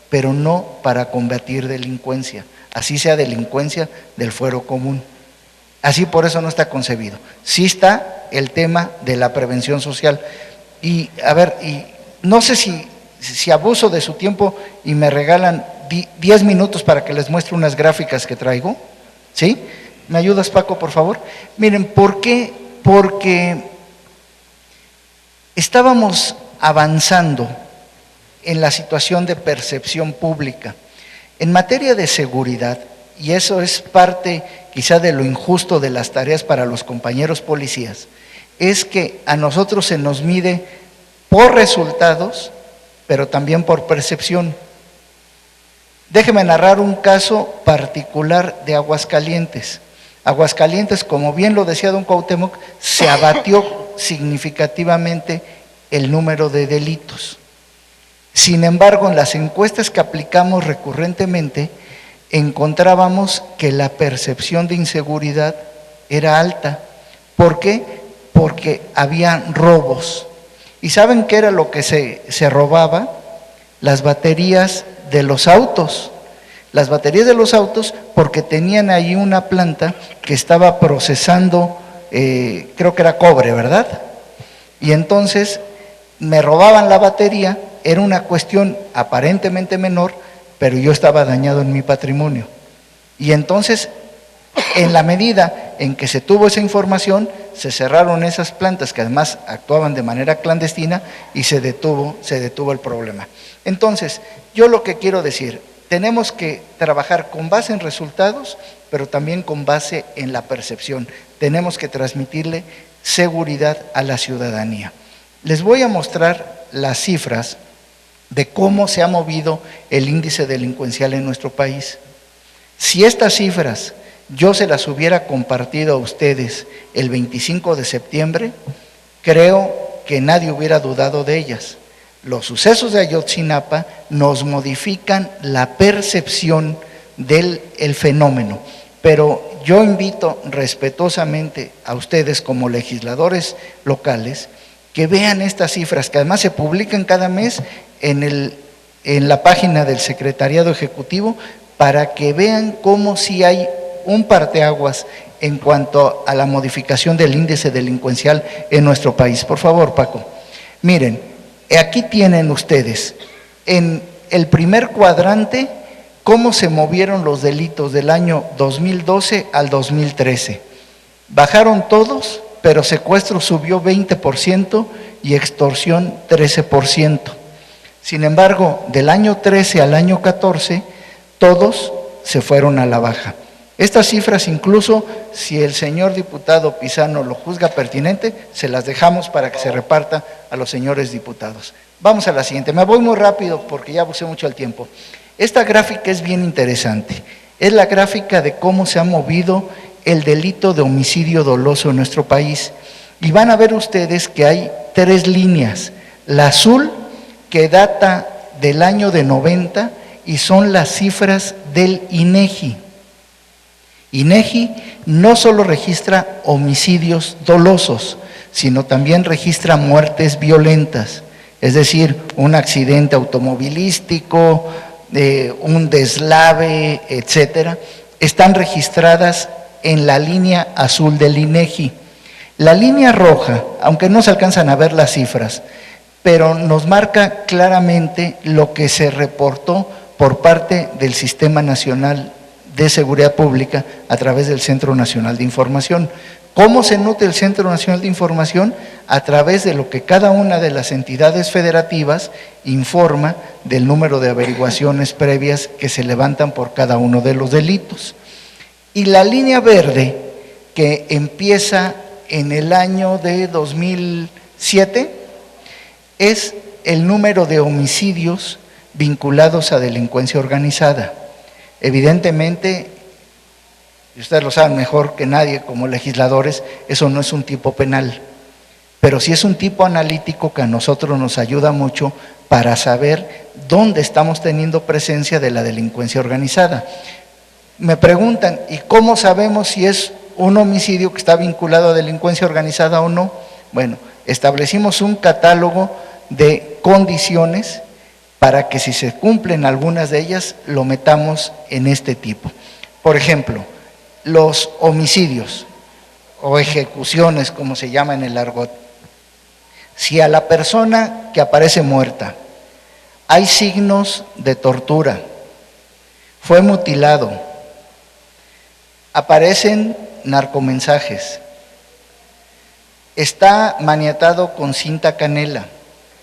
pero no para combatir delincuencia, así sea delincuencia del fuero común. Así por eso no está concebido. Sí está el tema de la prevención social. Y a ver, y no sé si abuso de su tiempo y me regalan 10 minutos para que les muestre unas gráficas que traigo, ¿sí? ¿Me ayudas, Paco, por favor? Miren, ¿por qué? Porque estábamos avanzando en la situación de percepción pública. En materia de seguridad, y eso es parte quizá de lo injusto de las tareas para los compañeros policías, es que a nosotros se nos mide por resultados, pero también por percepción. Déjeme narrar un caso particular de Aguascalientes. Aguascalientes, como bien lo decía don Cuauhtémoc, se abatió significativamente el número de delitos. Sin embargo, en las encuestas que aplicamos recurrentemente, encontrábamos que la percepción de inseguridad era alta. ¿Por qué? Porque había robos. ¿Y saben qué era lo que se robaba? Las baterías de los autos. Las baterías de los autos, porque tenían ahí una planta que estaba procesando, creo que era cobre, ¿verdad? Y entonces me robaban la batería era una cuestión aparentemente menor, pero yo estaba dañado en mi patrimonio. Y entonces, en la medida en que se tuvo esa información, se cerraron esas plantas que además actuaban de manera clandestina y se detuvo el problema. Entonces, yo lo que quiero decir, tenemos que trabajar con base en resultados, pero también con base en la percepción. Tenemos que transmitirle seguridad a la ciudadanía. Les voy a mostrar las cifras de cómo se ha movido el índice delincuencial en nuestro país. Si estas cifras yo se las hubiera compartido a ustedes el 25 de septiembre, creo que nadie hubiera dudado de ellas. Los sucesos de Ayotzinapa nos modifican la percepción del fenómeno, pero yo invito respetuosamente a ustedes como legisladores locales que vean estas cifras, que además se publican cada mes en la página del Secretariado Ejecutivo, para que vean cómo sí hay un parteaguas en cuanto a la modificación del índice delincuencial en nuestro país. Por favor, Paco. Miren, aquí tienen ustedes, en el primer cuadrante, cómo se movieron los delitos del año 2012 al 2013. Bajaron todos, pero secuestro subió 20% y extorsión 13%. Sin embargo, del año 13 al año 14, todos se fueron a la baja. Estas cifras, incluso si el señor diputado Pizano lo juzga pertinente, se las dejamos para que se reparta a los señores diputados. Vamos a la siguiente. Me voy muy rápido porque ya abusé mucho el tiempo. Esta gráfica es bien interesante. Es la gráfica de cómo se ha movido el delito de homicidio doloso en nuestro país. Y van a ver ustedes que hay 3 líneas. La azul, que data del año de 90, y son las cifras del INEGI. INEGI no solo registra homicidios dolosos, sino también registra muertes violentas, es decir, un accidente automovilístico, un deslave, etcétera, están registradas en la línea azul del INEGI. La línea roja, aunque no se alcanzan a ver las cifras, pero nos marca claramente lo que se reportó por parte del Sistema Nacional de Seguridad Pública a través del Centro Nacional de Información. ¿Cómo se nutre el Centro Nacional de Información? A través de lo que cada una de las entidades federativas informa del número de averiguaciones previas que se levantan por cada uno de los delitos. Y la línea verde, que empieza en el año de 2007, es el número de homicidios vinculados a delincuencia organizada. Evidentemente, y ustedes lo saben mejor que nadie como legisladores, eso no es un tipo penal, pero sí es un tipo analítico que a nosotros nos ayuda mucho para saber dónde estamos teniendo presencia de la delincuencia organizada. Me preguntan, ¿y cómo sabemos si es un homicidio que está vinculado a delincuencia organizada o no? Bueno, establecimos un catálogo de condiciones para que si se cumplen algunas de ellas, lo metamos en este tipo. Por ejemplo, los homicidios o ejecuciones, como se llama en el argot. Si a la persona que aparece muerta hay signos de tortura, fue mutilado, aparecen narcomensajes, está maniatado con cinta canela,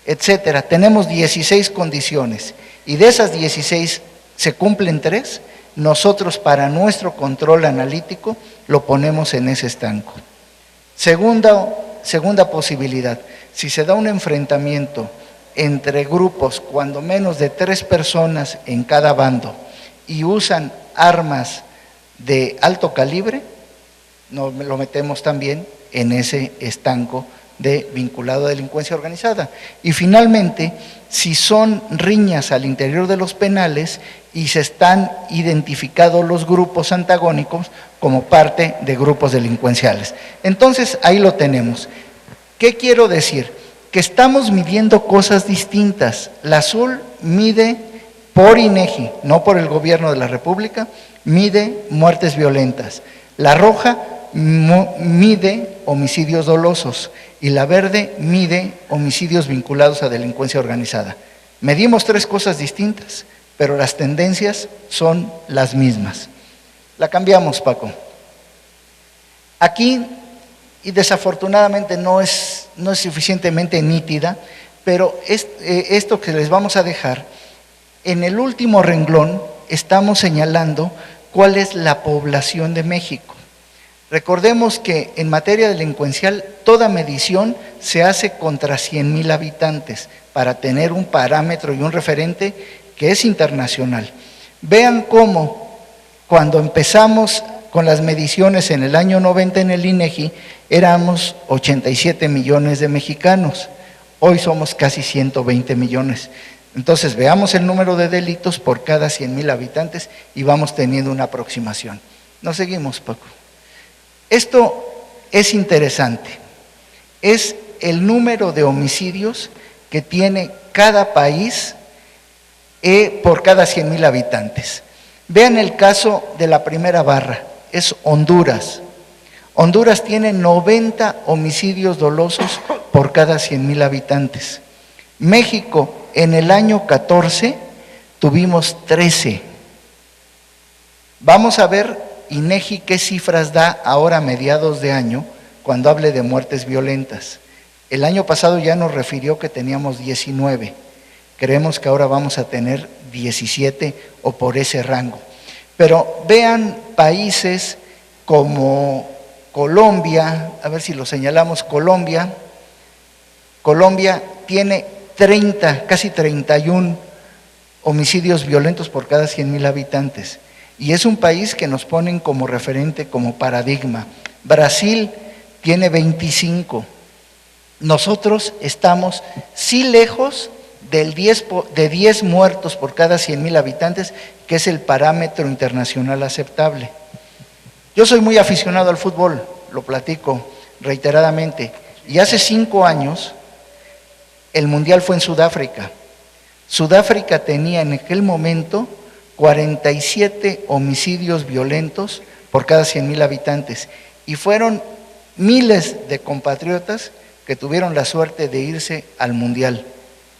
etcétera. Tenemos 16 condiciones y de esas 16 se cumplen 3, nosotros para nuestro control analítico lo ponemos en ese estanco. Segunda posibilidad, si se da un enfrentamiento entre grupos, cuando menos de 3 personas en cada bando, y usan armas de alto calibre, lo metemos también en ese estanco de vinculado a delincuencia organizada. Y finalmente, si son riñas al interior de los penales y se están identificados los grupos antagónicos como parte de grupos delincuenciales. Entonces, ahí lo tenemos. ¿Qué quiero decir? Que estamos midiendo cosas distintas. La azul mide por INEGI, no por el gobierno de la República, mide muertes violentas. La roja mide homicidios dolosos y la verde mide homicidios vinculados a delincuencia organizada. Medimos 3 cosas distintas, pero las tendencias son las mismas. La cambiamos, Paco. Aquí, y desafortunadamente no es suficientemente nítida, pero esto que les vamos a dejar, en el último renglón estamos señalando cuál es la población de México. Recordemos que en materia delincuencial toda medición se hace contra 100,000 habitantes para tener un parámetro y un referente que es internacional. Vean cómo cuando empezamos con las mediciones en el año 90 en el INEGI éramos 87 millones de mexicanos, hoy somos casi 120 millones. Entonces veamos el número de delitos por cada 100,000 habitantes y vamos teniendo una aproximación. Nos seguimos, Paco. Esto es interesante, es el número de homicidios que tiene cada país por cada 100,000 habitantes. Vean el caso de la primera barra, es Honduras. Honduras tiene 90 homicidios dolosos por cada 100,000 habitantes. México, en el año 14, tuvimos 13. Vamos a ver INEGI qué cifras da ahora a mediados de año cuando hable de muertes violentas. El año pasado ya nos refirió que teníamos 19. Creemos que ahora vamos a tener 17 o por ese rango. Pero vean países como Colombia, a ver si lo señalamos, Colombia tiene 30, casi 31 homicidios violentos por cada 100,000 habitantes. Y es un país que nos ponen como referente, como paradigma. Brasil tiene 25. Nosotros estamos sí lejos de 10 muertos por cada 100,000 habitantes, que es el parámetro internacional aceptable. Yo soy muy aficionado al fútbol, lo platico reiteradamente, y hace 5 años el Mundial fue en Sudáfrica. Sudáfrica tenía en aquel momento 47 homicidios violentos por cada 100,000 habitantes y fueron miles de compatriotas que tuvieron la suerte de irse al Mundial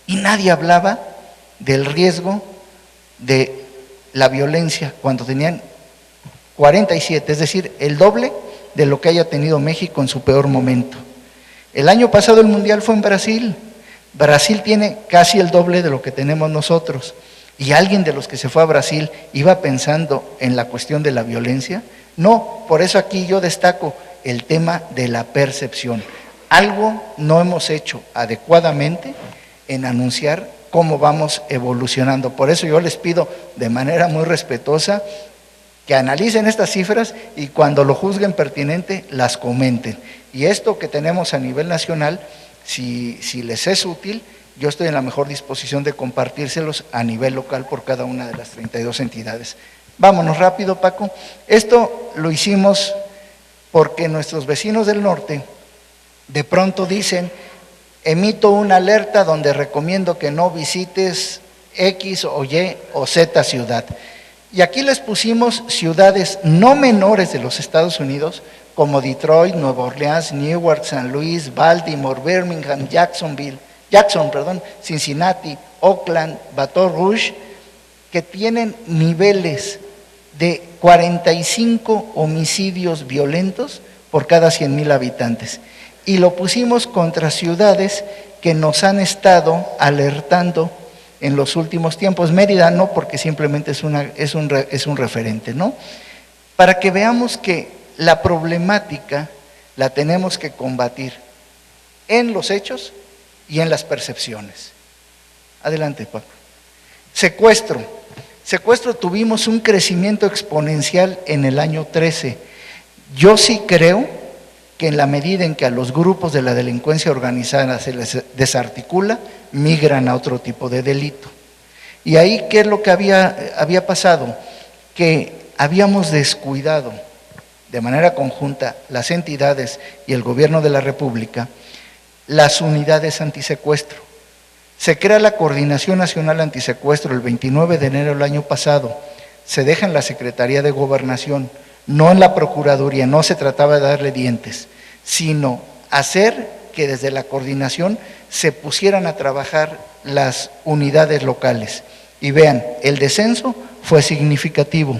y nadie hablaba del riesgo de la violencia cuando tenían 47, es decir, el doble de lo que haya tenido México en su peor momento. El año pasado el Mundial fue en Brasil. Brasil tiene casi el doble de lo que tenemos nosotros. ¿Y alguien de los que se fue a Brasil iba pensando en la cuestión de la violencia? No, por eso aquí yo destaco el tema de la percepción. Algo no hemos hecho adecuadamente en anunciar cómo vamos evolucionando. Por eso yo les pido de manera muy respetuosa que analicen estas cifras y cuando lo juzguen pertinente las comenten. Y esto que tenemos a nivel nacional, si les es útil, yo estoy en la mejor disposición de compartírselos a nivel local por cada una de las 32 entidades. Vámonos rápido, Paco. Esto lo hicimos porque nuestros vecinos del norte de pronto dicen, emito una alerta donde recomiendo que no visites X o Y o Z ciudad. Y aquí les pusimos ciudades no menores de los Estados Unidos, como Detroit, Nueva Orleans, Newark, San Luis, Baltimore, Birmingham, Jackson, Cincinnati, Oakland, Baton Rouge, que tienen niveles de 45 homicidios violentos por cada 100,000 habitantes. Y lo pusimos contra ciudades que nos han estado alertando en los últimos tiempos. Mérida no, porque simplemente es un referente, ¿no? Para que veamos que la problemática la tenemos que combatir en los hechos y en las percepciones. Adelante, Paco. Secuestro, tuvimos un crecimiento exponencial en el año 13. Yo sí creo que en la medida en que a los grupos de la delincuencia organizada se les desarticula, migran a otro tipo de delito. Y ahí, ¿qué es lo que había pasado? Que habíamos descuidado de manera conjunta las entidades y el gobierno de la República las unidades antisecuestro. Se crea la Coordinación Nacional Antisecuestro el 29 de enero del año pasado, se deja en la Secretaría de Gobernación, no en la Procuraduría, no se trataba de darle dientes, sino hacer que desde la coordinación se pusieran a trabajar las unidades locales. Y vean, el descenso fue significativo.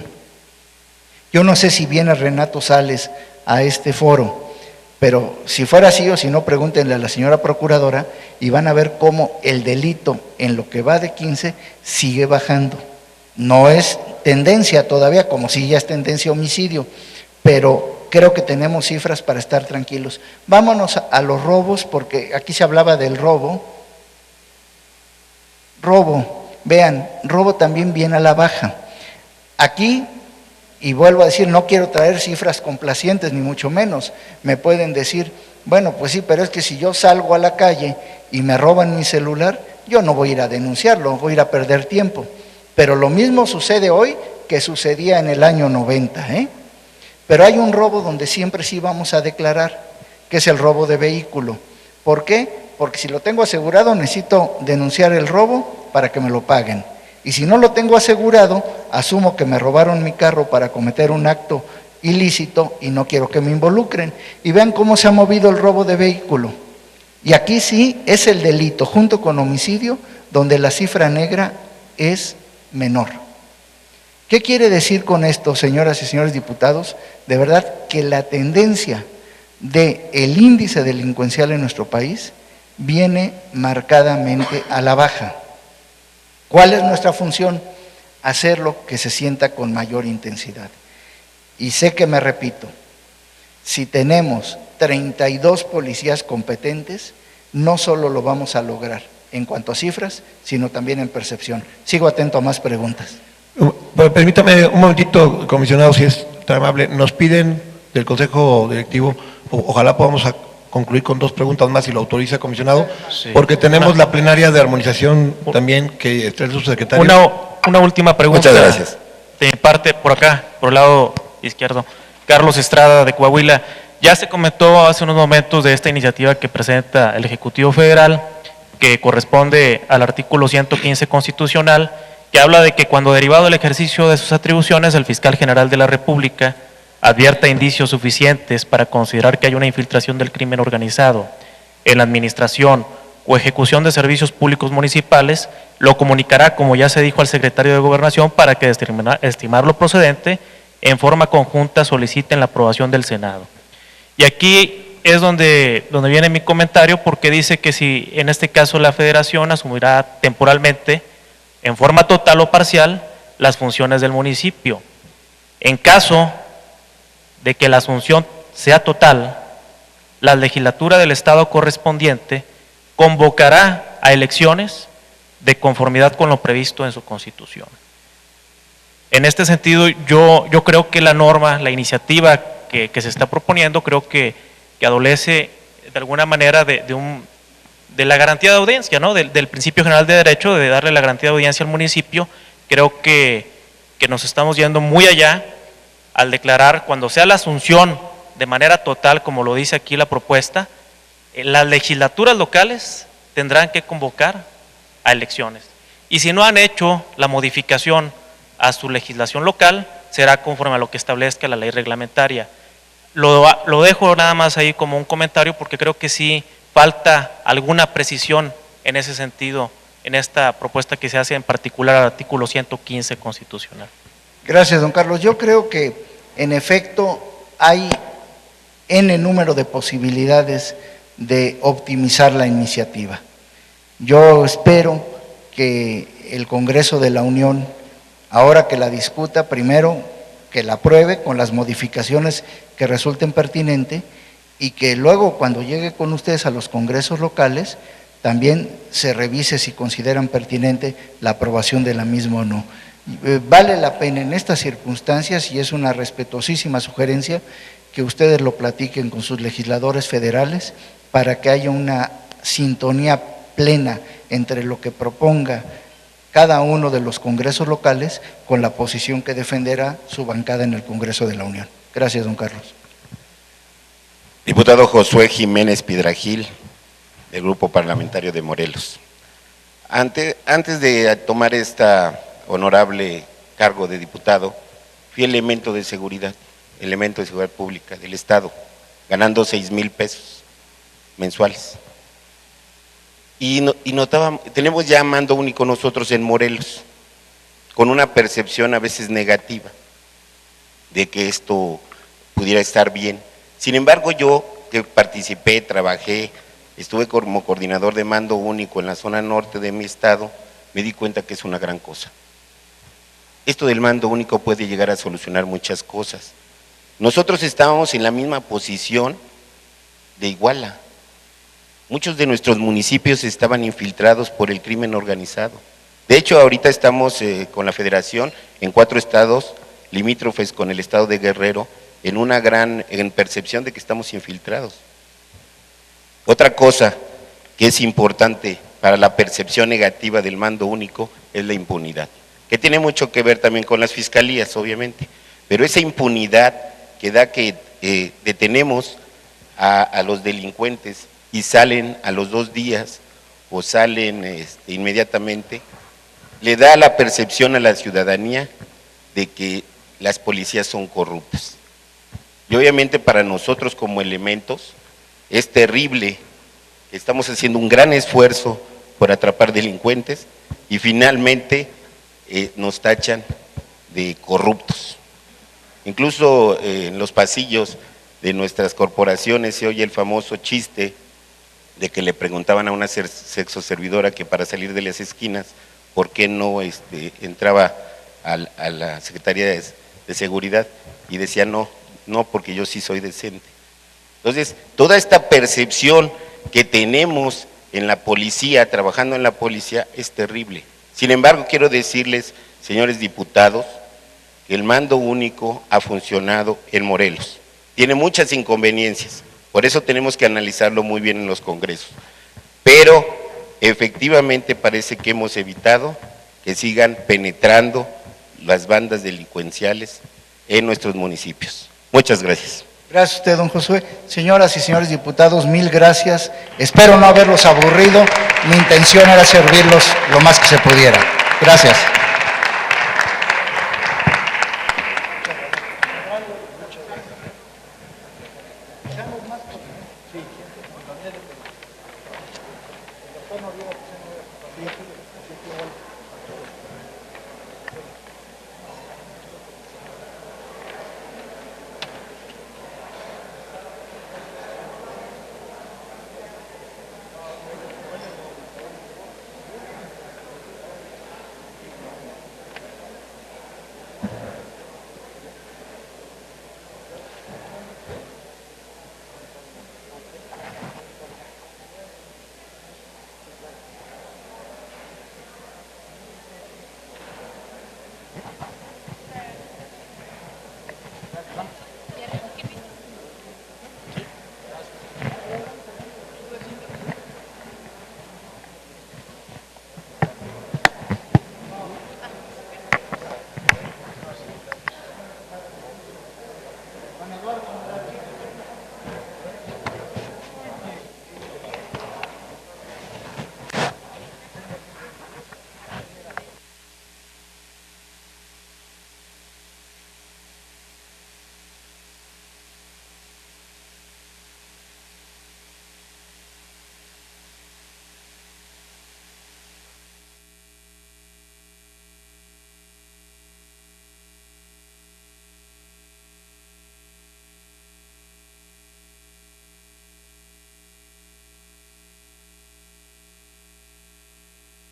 Yo no sé si viene Renato Sales a este foro, pero si fuera así o si no, pregúntenle a la señora procuradora y van a ver cómo el delito en lo que va de 15 sigue bajando. No es tendencia todavía, como si ya es tendencia homicidio, pero creo que tenemos cifras para estar tranquilos. Vámonos a los robos, porque aquí se hablaba del robo. Robo, vean, robo también viene a la baja. Aquí, y vuelvo a decir, no quiero traer cifras complacientes, ni mucho menos. Me pueden decir, bueno, pues sí, pero es que si yo salgo a la calle y me roban mi celular, yo no voy a ir a denunciarlo, voy a ir a perder tiempo. Pero lo mismo sucede hoy que sucedía en el año 90, Pero hay un robo donde siempre sí vamos a declarar, que es el robo de vehículo. ¿Por qué? Porque si lo tengo asegurado necesito denunciar el robo para que me lo paguen. Y si no lo tengo asegurado, asumo que me robaron mi carro para cometer un acto ilícito y no quiero que me involucren. Y vean cómo se ha movido el robo de vehículo. Y aquí sí es el delito, junto con homicidio, donde la cifra negra es menor. ¿Qué quiere decir con esto, señoras y señores diputados? De verdad que la tendencia del índice delincuencial en nuestro país viene marcadamente a la baja. ¿Cuál es nuestra función? Hacerlo que se sienta con mayor intensidad. Y sé que me repito, si tenemos 32 policías competentes, no solo lo vamos a lograr en cuanto a cifras, sino también en percepción. Sigo atento a más preguntas. Permítame un momentito, comisionado, si es tan amable. Nos piden del Consejo Directivo, ojalá podamos concluir con 2 preguntas más, si lo autoriza, comisionado, sí, porque tenemos la plenaria de armonización también que está el subsecretario. Una última pregunta. Muchas gracias. De mi parte, por acá, por el lado izquierdo. Carlos Estrada, de Coahuila. Ya se comentó hace unos momentos de esta iniciativa que presenta el Ejecutivo Federal, que corresponde al artículo 115 constitucional, que habla de que cuando derivado del ejercicio de sus atribuciones, el fiscal general de la República advierta indicios suficientes para considerar que hay una infiltración del crimen organizado en la administración o ejecución de servicios públicos municipales, lo comunicará, como ya se dijo, al secretario de Gobernación para que, de estimar lo procedente, en forma conjunta soliciten la aprobación del Senado. Y aquí es donde viene mi comentario, porque dice que si en este caso la Federación asumirá temporalmente, en forma total o parcial, las funciones del municipio. En caso de que la asunción sea total, la legislatura del Estado correspondiente convocará a elecciones de conformidad con lo previsto en su Constitución. En este sentido, yo creo que la norma, la iniciativa que se está proponiendo, creo que adolece de alguna manera de la garantía de audiencia, ¿no? Del principio general de derecho, de darle la garantía de audiencia al municipio. Creo que nos estamos yendo muy allá al declarar, cuando sea la asunción de manera total, como lo dice aquí la propuesta, las legislaturas locales tendrán que convocar a elecciones. Y si no han hecho la modificación a su legislación local, será conforme a lo que establezca la ley reglamentaria. Lo dejo nada más ahí como un comentario, porque creo que sí falta alguna precisión en ese sentido, en esta propuesta que se hace en particular al artículo 115 constitucional. Gracias, don Carlos. Yo creo que en efecto hay N número de posibilidades de optimizar la iniciativa. Yo espero que el Congreso de la Unión, ahora que la discuta, primero que la apruebe con las modificaciones que resulten pertinentes, y que luego cuando llegue con ustedes a los congresos locales, también se revise si consideran pertinente la aprobación de la misma o no. Vale la pena en estas circunstancias, y es una respetuosísima sugerencia, que ustedes lo platiquen con sus legisladores federales para que haya una sintonía plena entre lo que proponga cada uno de los congresos locales con la posición que defenderá su bancada en el Congreso de la Unión. Gracias, don Carlos. Diputado Josué Jiménez Piedragil, del Grupo Parlamentario de Morelos. Antes de tomar esta honorable cargo de diputado, fui elemento de seguridad pública del Estado, ganando 6,000 pesos mensuales. y notábamos, tenemos ya mando único nosotros en Morelos, con una percepción a veces negativa de que esto pudiera estar bien. Sin embargo, yo que participé, trabajé, estuve como coordinador de mando único en la zona norte de mi estado, me di cuenta que es una gran cosa. Esto del mando único puede llegar a solucionar muchas cosas. Nosotros estábamos en la misma posición de Iguala. Muchos de nuestros municipios estaban infiltrados por el crimen organizado. De hecho, ahorita estamos con la federación en 4 estados limítrofes con el estado de Guerrero en percepción de que estamos infiltrados. Otra cosa que es importante para la percepción negativa del mando único es la impunidad, que tiene mucho que ver también con las fiscalías, obviamente, pero esa impunidad que da que detenemos a los delincuentes y salen a los 2 días o salen inmediatamente, le da la percepción a la ciudadanía de que las policías son corruptas. Y obviamente para nosotros como elementos es terrible, estamos haciendo un gran esfuerzo por atrapar delincuentes y finalmente nos tachan de corruptos. Incluso en los pasillos de nuestras corporaciones se oye el famoso chiste de que le preguntaban a una sexo servidora que para salir de las esquinas, ¿por qué no entraba a la Secretaría de Seguridad? Y decía, no, porque yo sí soy decente. Entonces, toda esta percepción que tenemos en la policía, trabajando en la policía, es terrible. Sin embargo, quiero decirles, señores diputados, que el mando único ha funcionado en Morelos. Tiene muchas inconveniencias, por eso tenemos que analizarlo muy bien en los congresos. Pero, efectivamente, parece que hemos evitado que sigan penetrando las bandas delincuenciales en nuestros municipios. Muchas gracias. Gracias a usted, don Josué. Señoras y señores diputados, 1000 gracias. Espero no haberlos aburrido. Mi intención era servirlos lo más que se pudiera. Gracias.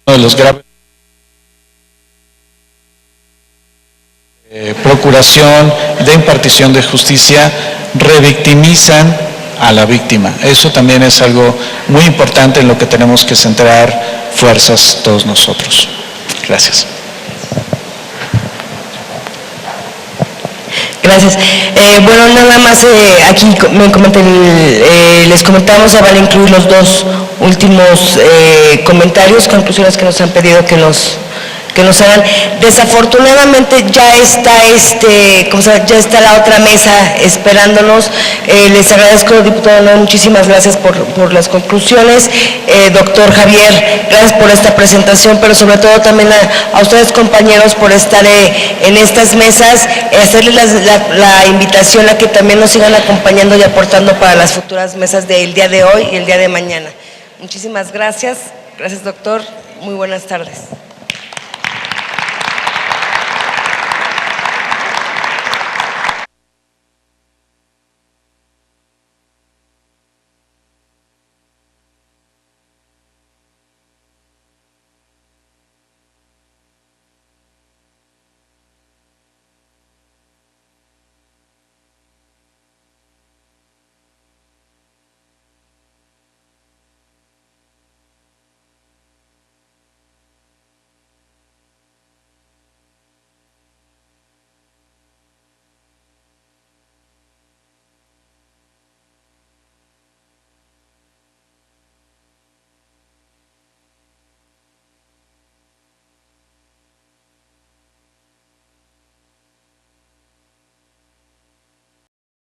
De los graves procuración de impartición de justicia revictimizan a la víctima. Eso también es algo muy importante en lo que tenemos que centrar fuerzas todos nosotros. Gracias. Gracias. Bueno, nada más aquí les comentamos, ya van a incluir los 2 últimos comentarios, conclusiones que nos han pedido que nos hagan. Desafortunadamente ya está ya está la otra mesa esperándonos. Les agradezco, diputado Noé, muchísimas gracias por las conclusiones. Doctor Javier, gracias por esta presentación, pero sobre todo también a ustedes, compañeros, por estar en estas mesas, hacerles la invitación a que también nos sigan acompañando y aportando para las futuras mesas del día de hoy y el día de mañana. Muchísimas gracias. Gracias, doctor. Muy buenas tardes.